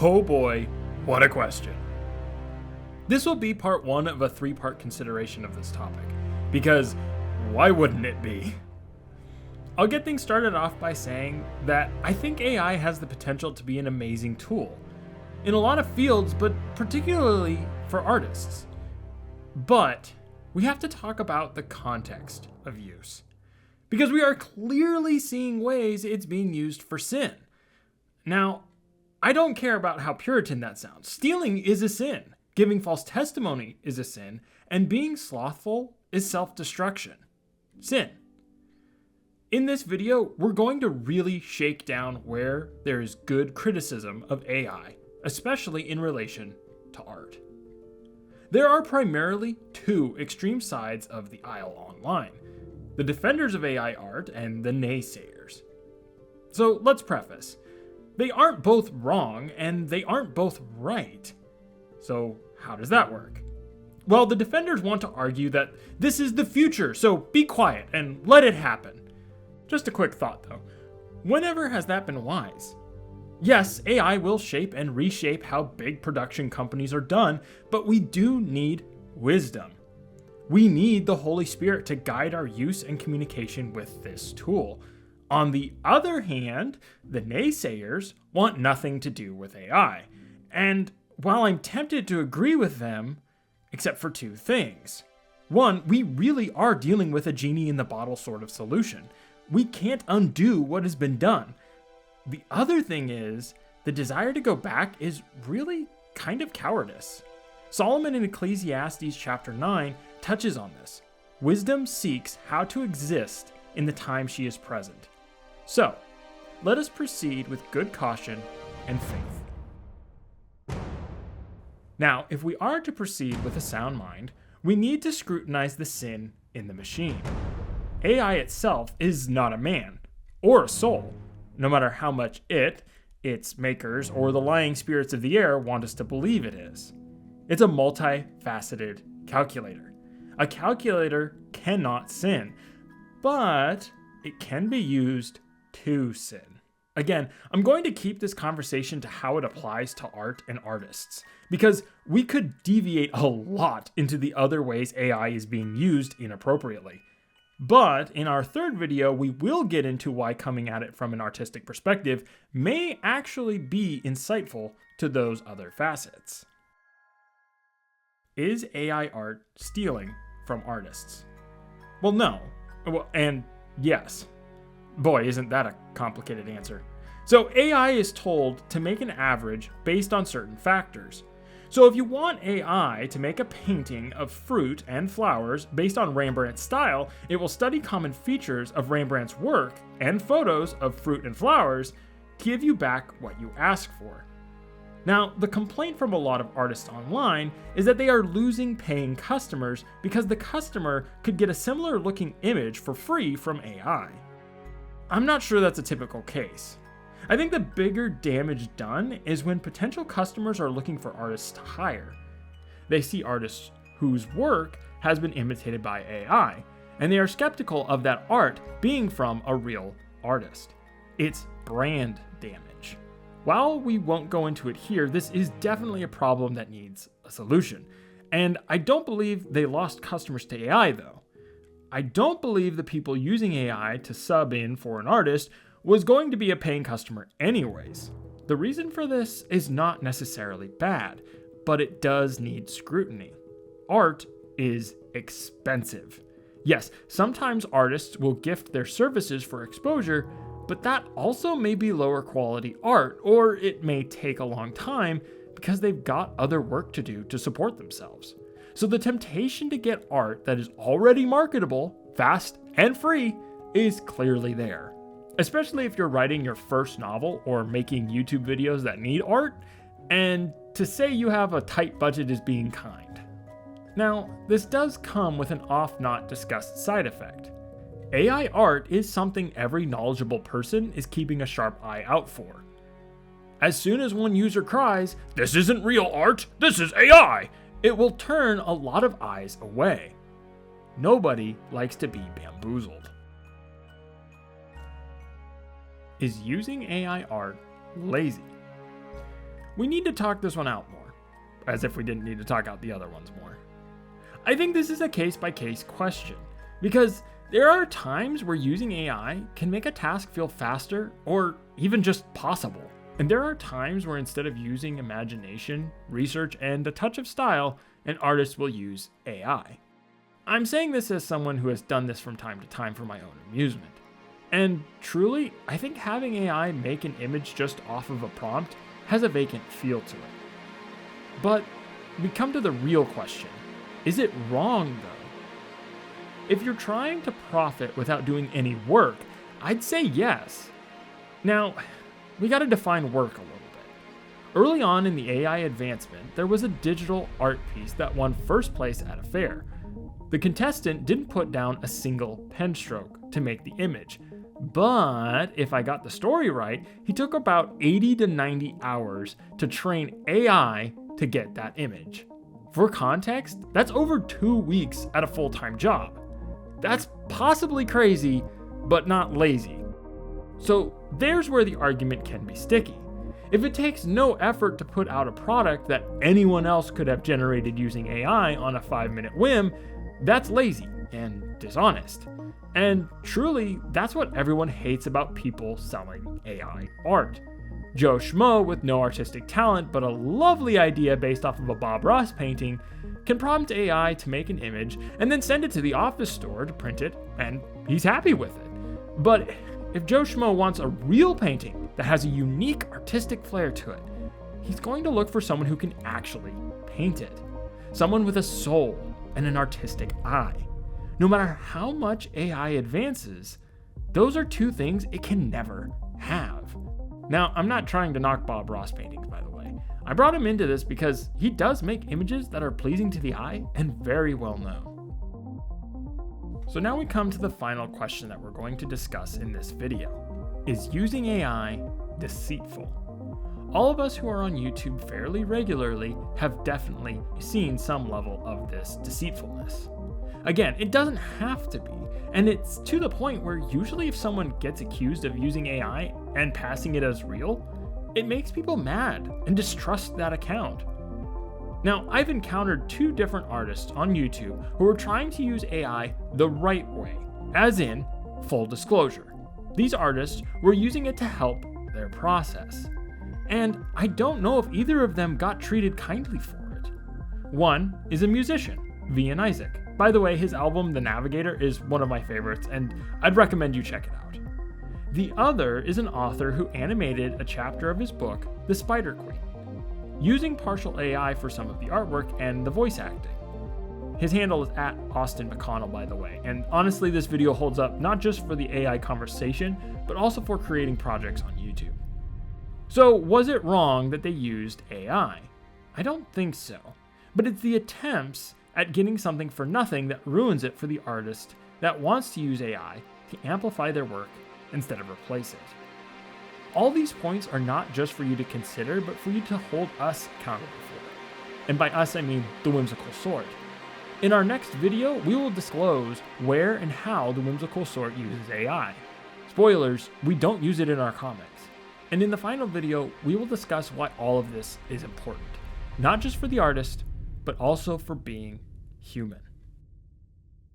Oh boy, what a question. This will be part one of a three-part consideration of this topic, because why wouldn't it be? I'll get things started off by saying that I think AI has the potential to be an amazing tool in a lot of fields, but particularly for artists. But we have to talk about the context of use, because we are clearly seeing ways it's being used for sin. Now, I don't care about how Puritan that sounds. Stealing is a sin. Giving false testimony is a sin. And being slothful is self-destruction. Sin. In this video, we're going to really shake down where there is good criticism of AI, especially in relation to art. There are primarily two extreme sides of the aisle online: the defenders of AI art and the naysayers. So let's preface. They aren't both wrong, and they aren't both right. So how does that work? Well, the defenders want to argue that this is the future, so be quiet and let it happen. Just a quick thought though. Whenever has that been wise? Yes, AI will shape and reshape how big production companies are done, but we do need wisdom. We need the Holy Spirit to guide our use and communication with this tool. On the other hand, the naysayers want nothing to do with AI. And while I'm tempted to agree with them, except for two things. One, we really are dealing with a genie in the bottle sort of solution. We can't undo what has been done. The other thing is, the desire to go back is really kind of cowardice. Solomon in Ecclesiastes chapter 9 touches on this. Wisdom seeks how to exist in the time she is present. So, let us proceed with good caution and faith. Now, if we are to proceed with a sound mind, we need to scrutinize the sin in the machine. AI itself is not a man or a soul, no matter how much its makers, or the lying spirits of the air want us to believe it is. It's a multifaceted calculator. A calculator cannot sin, but it can be used to sin. Again, I'm going to keep this conversation to how it applies to art and artists, because we could deviate a lot into the other ways AI is being used inappropriately. But in our third video, we will get into why coming at it from an artistic perspective may actually be insightful to those other facets. Is AI art stealing from artists? Well, no. And yes. Boy, isn't that a complicated answer. So AI is told to make an average based on certain factors. So if you want AI to make a painting of fruit and flowers based on Rembrandt's style, it will study common features of Rembrandt's work and photos of fruit and flowers to give you back what you ask for. Now, the complaint from a lot of artists online is that they are losing paying customers because the customer could get a similar looking image for free from AI. I'm not sure that's a typical case. I think the bigger damage done is when potential customers are looking for artists to hire. They see artists whose work has been imitated by AI, and they are skeptical of that art being from a real artist. It's brand damage. While we won't go into it here, this is definitely a problem that needs a solution. And I don't believe they lost customers to AI though. I don't believe the people using AI to sub in for an artist was going to be a paying customer anyways. The reason for this is not necessarily bad, but it does need scrutiny. Art is expensive. Yes, sometimes artists will gift their services for exposure, but that also may be lower quality art, or it may take a long time because they've got other work to do to support themselves. So the temptation to get art that is already marketable, fast, and free is clearly there. Especially if you're writing your first novel or making YouTube videos that need art, and to say you have a tight budget is being kind. Now, this does come with an oft-not discussed side effect. AI art is something every knowledgeable person is keeping a sharp eye out for. As soon as one user cries, "This isn't real art, this is AI!" it will turn a lot of eyes away. Nobody likes to be bamboozled. Is using AI art lazy? we need to talk this one out more, as if we didn't need to talk out the other ones more. I think this is a case-by-case question, because there are times where using AI can make a task feel faster or even just possible. And there are times where instead of using imagination, research, and a touch of style, an artist will use AI. I'm saying this as someone who has done this from time to time for my own amusement. And truly, I think having AI make an image just off of a prompt has a vacant feel to it. But we come to the real question. Is it wrong though? If you're trying to profit without doing any work, I'd say yes. Now, we gotta define work a little bit. Early on in the AI advancement, there was a digital art piece that won first place at a fair. The contestant didn't put down a single pen stroke to make the image, but if I got the story right, he took about 80 to 90 hours to train AI to get that image. For context, that's over 2 weeks at a full-time job. That's possibly crazy, but not lazy. So there's where the argument can be sticky. If it takes no effort to put out a product that anyone else could have generated using AI on a 5-minute whim, that's lazy and dishonest. And truly, that's what everyone hates about people selling AI art. Joe Schmo with no artistic talent but a lovely idea based off of a Bob Ross painting can prompt AI to make an image and then send it to the office store to print it, and he's happy with it. But if Joe Schmo wants a real painting that has a unique artistic flair to it, he's going to look for someone who can actually paint it. Someone with a soul and an artistic eye. No matter how much AI advances, those are two things it can never have. Now, I'm not trying to knock Bob Ross paintings, by the way. I brought him into this because he does make images that are pleasing to the eye and very well known. So now we come to the final question that we're going to discuss in this video. Is using AI deceitful? All of us who are on YouTube fairly regularly have definitely seen some level of this deceitfulness. Again, it doesn't have to be, and it's to the point where usually if someone gets accused of using AI and passing it as real, it makes people mad and distrust that account. Now, I've encountered 2 different artists on YouTube who are trying to use AI the right way, as in, full disclosure. These artists were using it to help their process. And I don't know if either of them got treated kindly for it. One is a musician, Vian Isaac. By the way, his album, The Navigator, is one of my favorites, and I'd recommend you check it out. The other is an author who animated a chapter of his book, The Spider Queen, using partial AI for some of the artwork and the voice acting. His handle is at Austin McConnell, by the way, and honestly, this video holds up not just for the AI conversation, but also for creating projects on YouTube. So, was it wrong that they used AI? I don't think so, but it's the attempts at getting something for nothing that ruins it for the artist that wants to use AI to amplify their work instead of replace it. All these points are not just for you to consider, but for you to hold us accountable for. And by us, I mean the Whimsical Sort. In our next video, we will disclose where and how the Whimsical Sort uses AI. Spoilers, we don't use it in our comics. And in the final video, we will discuss why all of this is important, not just for the artist, but also for being human.